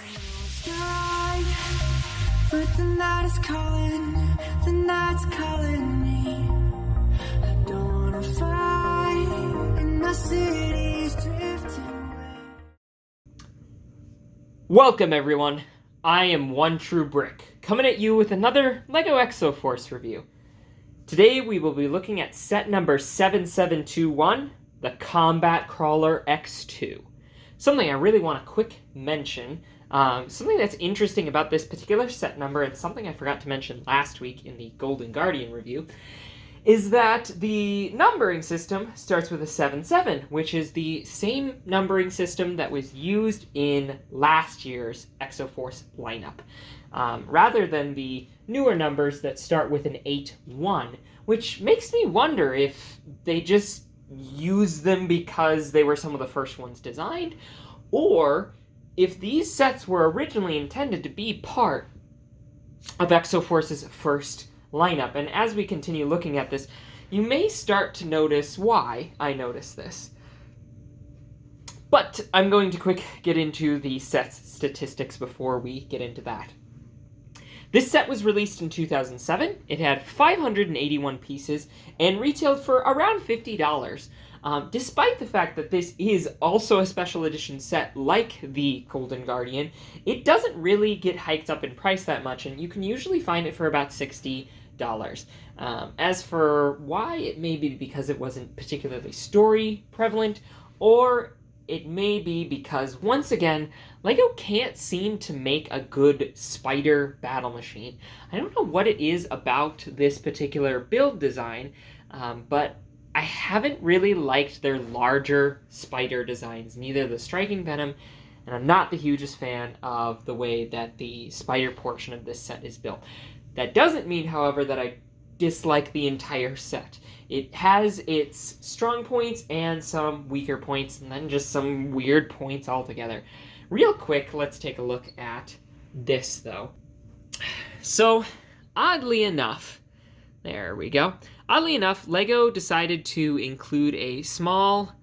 Sky, but the night is calling, the night's calling me. I don't wanna fight, and the city's drifting away. Welcome everyone, I am One True Brick, coming at you with another LEGO Exo-Force review. Today we will be looking at set number 7721, the Combat Crawler X2. Something I really want to quick mention, something that's interesting about this particular set number, and something I forgot to mention last week in the Golden Guardian review, is that the numbering system starts with a 7-7, which is the same numbering system that was used in last year's Exo-Force lineup, rather than the newer numbers that start with an 8-1, which makes me wonder if they just use them because they were some of the first ones designed, or if these sets were originally intended to be part of Exo-Force's first lineup. And as we continue looking at this, you may start to notice why I notice this. But I'm going to quick get into the set's statistics before we get into that. This set was released in 2007. It had 581 pieces and retailed for around $50. Despite the fact that this is also a special edition set like the Golden Guardian, it doesn't really get hiked up in price that much, and you can usually find it for about $60. As for why, it may be because it wasn't particularly story prevalent, or it may be because, once again, LEGO can't seem to make a good spider battle machine. I don't know what it is about this particular build design, but I haven't really liked their larger spider designs, neither the Striking Venom, and I'm not the hugest fan of the way that the spider portion of this set is built. That doesn't mean, however, that I dislike the entire set. It has its strong points and some weaker points, and then just some weird points altogether. Real quick, let's take a look at this, though. So, oddly enough, there we go. Oddly enough, LEGO decided to include a small,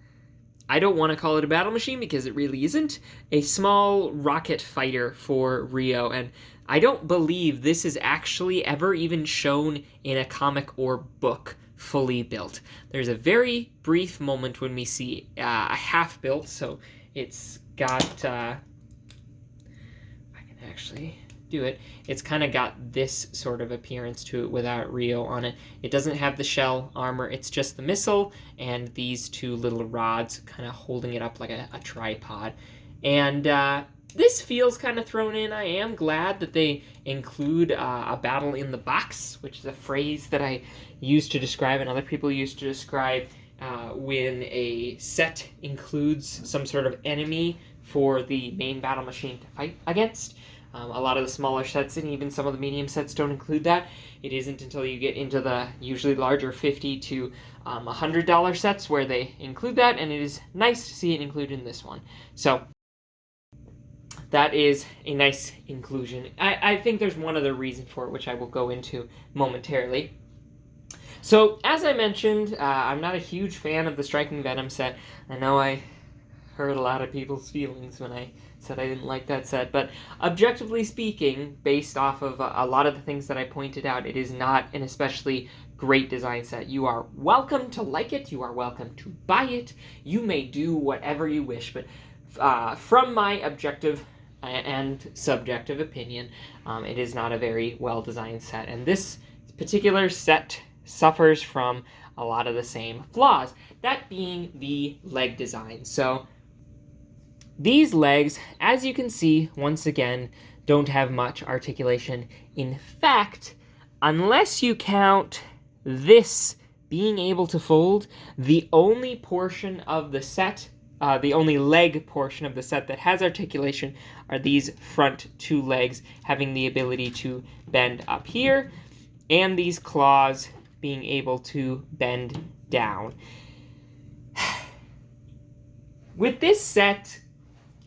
I don't want to call it a battle machine because it really isn't, a small rocket fighter for Rio, and I don't believe this is actually ever even shown in a comic or book fully built. There's a very brief moment when we see a half built, so it's got, if I can actually do it, it's kind of got this sort of appearance to it without Rio on it. It doesn't have the shell armor, it's just the missile and these two little rods kind of holding it up like a tripod. And this feels kind of thrown in. I am glad that they include a battle in the box, which is a phrase that I used to describe and other people used to describe when a set includes some sort of enemy for the main battle machine to fight against. A lot of the smaller sets and even some of the medium sets don't include that. It isn't until you get into the usually larger $50 to $100 sets where they include that, and it is nice to see it included in this one. So that is a nice inclusion. I think there's one other reason for it, which I will go into momentarily. So, as I mentioned, I'm not a huge fan of the Striking Venom set. I know I hurt a lot of people's feelings when I said I didn't like that set, but objectively speaking, based off of a lot of the things that I pointed out, it is not an especially great design set. You are welcome to like it, you are welcome to buy it, you may do whatever you wish, but from my objective and subjective opinion, it is not a very well-designed set, and this particular set suffers from a lot of the same flaws, that being the leg design. So these legs, as you can see, once again, don't have much articulation. In fact, unless you count this being able to fold, the only portion of the set, the only leg portion of the set that has articulation are these front two legs having the ability to bend up here, and these claws being able to bend down. With this set,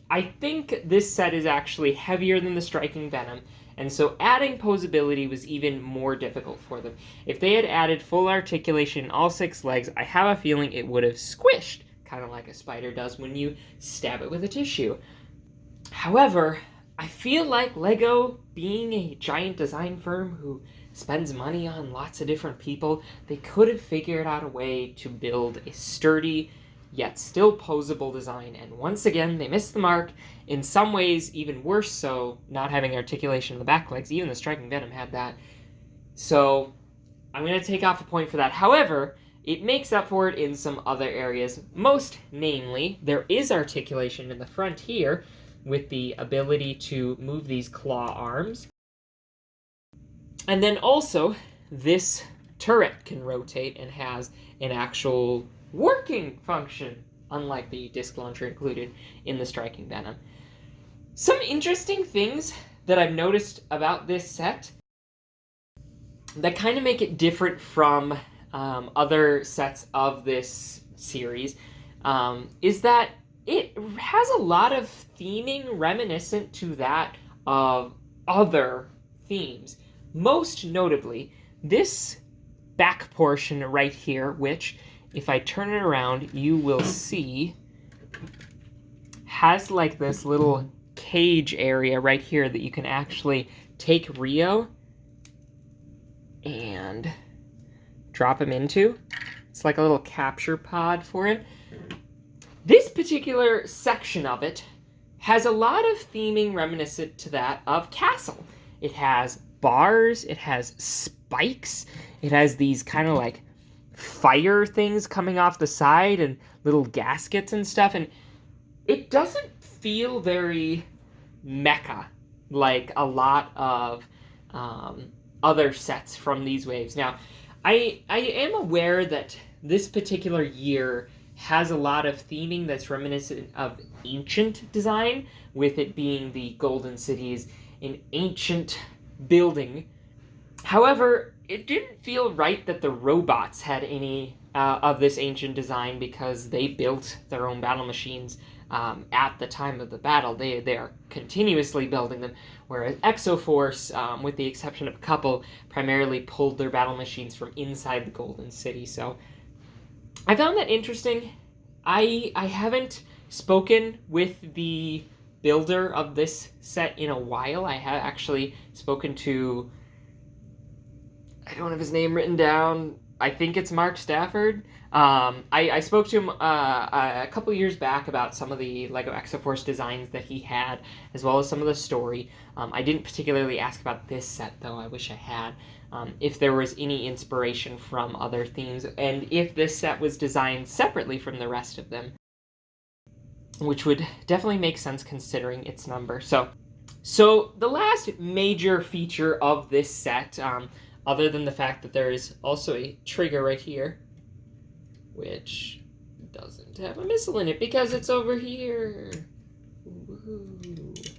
I think this set is actually heavier than the Striking Venom, and so adding posability was even more difficult for them. If they had added full articulation in all 6 legs, I have a feeling it would have squished, kind of like a spider does when you stab it with a tissue. However, I feel like Lego, being a giant design firm who spends money on lots of different people, they could have figured out a way to build a sturdy yet still posable design. And once again, they missed the mark. In some ways, even worse so, not having articulation in the back legs. Even the Striking Venom had that. So I'm going to take off a point for that. However, it makes up for it in some other areas. Most namely, there is articulation in the front here with the ability to move these claw arms. And then also, this turret can rotate and has an actual working function, unlike the disc launcher included in the Striking Venom. Some interesting things that I've noticed about this set that kind of make it different from other sets of this series is that it has a lot of theming reminiscent to that of other themes. Most notably, this back portion right here, which, if I turn it around, you will see has like this little cage area right here that you can actually take Rio and drop him into. It's like a little capture pod for it. This particular section of it has a lot of theming reminiscent to that of Castle. It has bars, it has spikes, it has these kind of like fire things coming off the side and little gaskets and stuff, and it doesn't feel very mecha like a lot of other sets from these waves. Now, I am aware that this particular year has a lot of theming that's reminiscent of ancient design, with it being the Golden Cities, an ancient building. However, it didn't feel right that the robots had any of this ancient design, because they built their own battle machines at the time of the battle. They are continuously building them, whereas Exo-Force, with the exception of a couple, primarily pulled their battle machines from inside the Golden City. So I found that interesting. I haven't spoken with the builder of this set in a while. I have actually spoken to, I don't have his name written down. I think it's Mark Stafford. I spoke to him a couple years back about some of the LEGO Exo-Force designs that he had, as well as some of the story. I didn't particularly ask about this set, though. I wish I had. If there was any inspiration from other themes, and if this set was designed separately from the rest of them, which would definitely make sense considering its number. So the last major feature of this set, other than the fact that there is also a trigger right here, which doesn't have a missile in it because it's over here. Woohoo.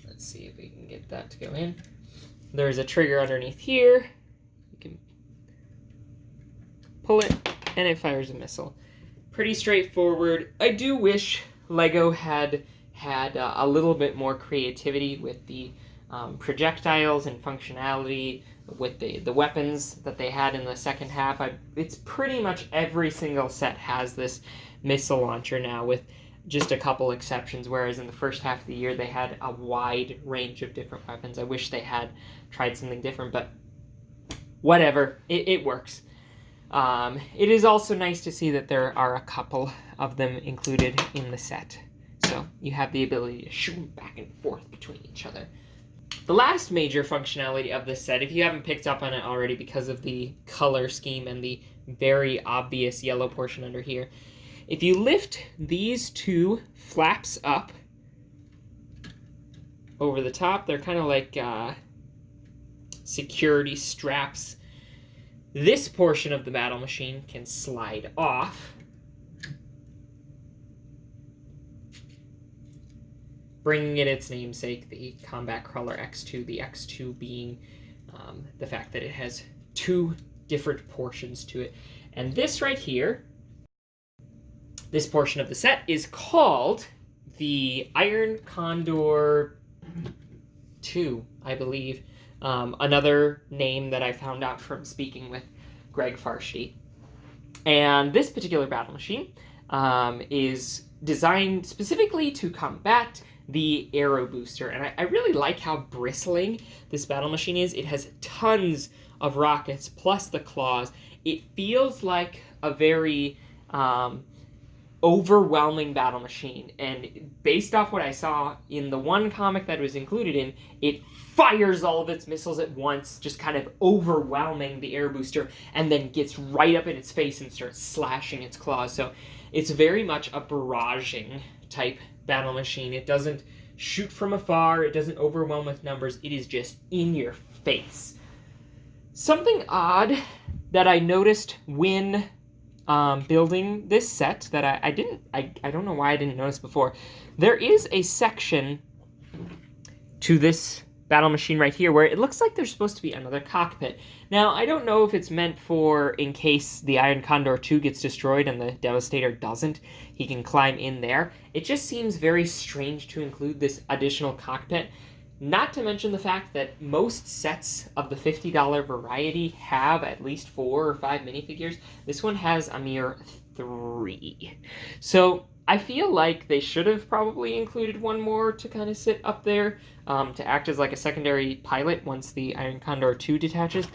Let's see if we can get that to go in. There's a trigger underneath here. You can pull it, and it fires a missile. Pretty straightforward. I do wish LEGO had a little bit more creativity with the projectiles and functionality with the weapons that they had in the second half. It's pretty much every single set has this missile launcher now, with just a couple exceptions, whereas in the first half of the year they had a wide range of different weapons. I wish they had tried something different, but whatever, it works. It is also nice to see that there are a couple of them included in the set, so you have the ability to shoot them back and forth between each other. The last major functionality of this set, if you haven't picked up on it already because of the color scheme and the very obvious yellow portion under here, if you lift these two flaps up over the top, they're kind of like security straps. This portion of the battle machine can slide off, bringing it its namesake, the Combat Crawler X2, the X2 being the fact that it has two different portions to it. And this right here, this portion of the set, is called the Iron Condor 2, I believe. Another name that I found out from speaking with Greg Farshty. And this particular battle machine is designed specifically to combat the Aero Booster. And I really like how bristling this battle machine is. It has tons of rockets, plus the claws. It feels like a very overwhelming battle machine. And based off what I saw in the one comic that it was included in, it fires all of its missiles at once, just kind of overwhelming the Air Booster, and then gets right up in its face and starts slashing its claws. So it's very much a barraging type battle machine. It doesn't shoot from afar, it doesn't overwhelm with numbers, it is just in your face. Something odd that I noticed when building this set that I don't know why I didn't notice before, there is a section to this battle machine right here where it looks like there's supposed to be another cockpit. Now, I don't know if it's meant for in case the Iron Condor 2 gets destroyed and the Devastator doesn't, he can climb in there. It just seems very strange to include this additional cockpit, not to mention the fact that most sets of the $50 variety have at least 4 or 5 minifigures. This one has a mere 3. So I feel like they should have probably included one more to kind of sit up there, to act as like a secondary pilot once the Iron Condor 2 detaches.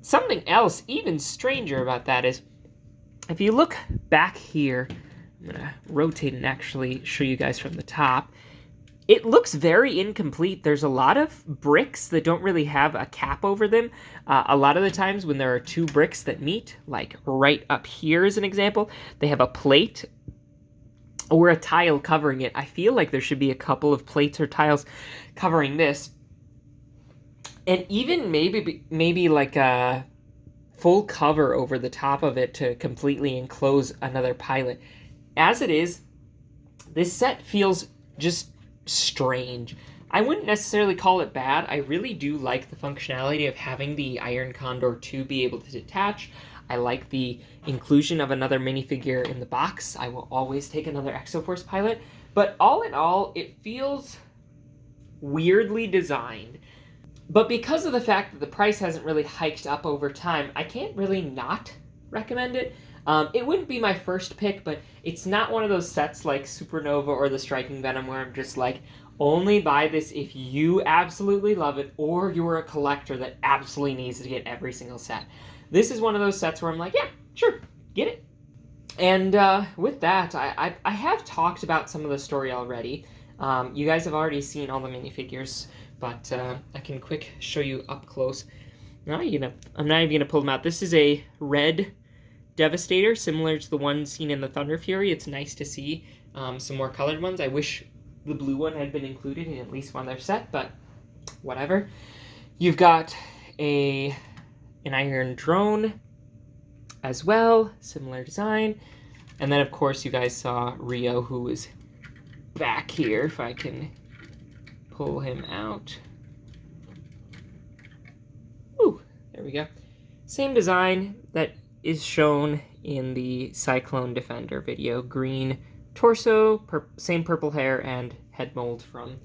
Something else even stranger about that is, if you look back here, I'm going to rotate and actually show you guys from the top, it looks very incomplete. There's a lot of bricks that don't really have a cap over them. A lot of the times when there are 2 bricks that meet, like right up here as an example, they have a plate or a tile covering it. I feel like there should be a couple of plates or tiles covering this. And even maybe like a full cover over the top of it to completely enclose another pilot. As it is, this set feels just strange. I wouldn't necessarily call it bad. I really do like the functionality of having the Iron Condor 2 be able to detach. I like the inclusion of another minifigure in the box. I will always take another Exo-Force pilot. But all in all, it feels weirdly designed. But because of the fact that the price hasn't really hiked up over time, I can't really not recommend it. It wouldn't be my first pick, but it's not one of those sets like Supernova or the Striking Venom where I'm just like, only buy this if you absolutely love it or you're a collector that absolutely needs to get every single set. This is one of those sets where I'm like, yeah, sure, get it. And with that, I have talked about some of the story already. You guys have already seen all the minifigures, but I can quick show you up close. I'm not even gonna pull them out. This is a red Devastator, similar to the one seen in the Thunder Fury. It's nice to see some more colored ones. I wish the blue one had been included in at least one of their set, but whatever. You've got an Iron Drone as well, similar design. And then, of course, you guys saw Rio, who is back here, if I can pull him out. Ooh, there we go. Same design that is shown in the Cyclone Defender video. Green torso, same purple hair, and head mold from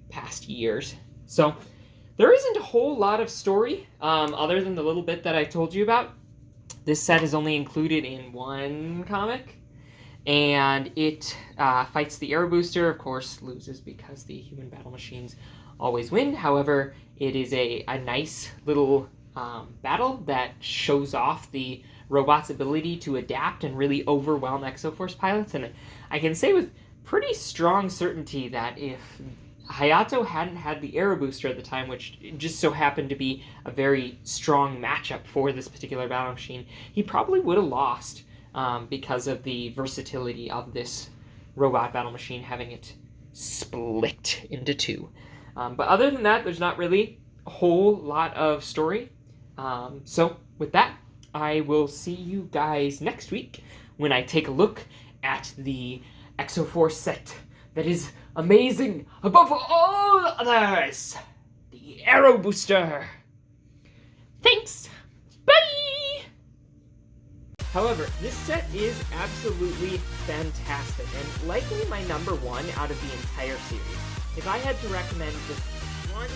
past years. So there isn't a whole lot of story other than the little bit that I told you about. This set is only included in one comic, and it fights the Aero Booster. Of course, loses because the human battle machines always win. However, it is a nice little battle that shows off the robot's ability to adapt and really overwhelm Exo-Force pilots. And I can say with pretty strong certainty that if Hayato hadn't had the Aero Booster at the time, which just so happened to be a very strong matchup for this particular battle machine, he probably would have lost because of the versatility of this robot battle machine, having it split into 2. But other than that, there's not really a whole lot of story. So with that, I will see you guys next week when I take a look at the Exo-Force set that is amazing above all others, the Aero Booster. Thanks. Bye. However, this set is absolutely fantastic and likely my number 1 out of the entire series. If I had to recommend just one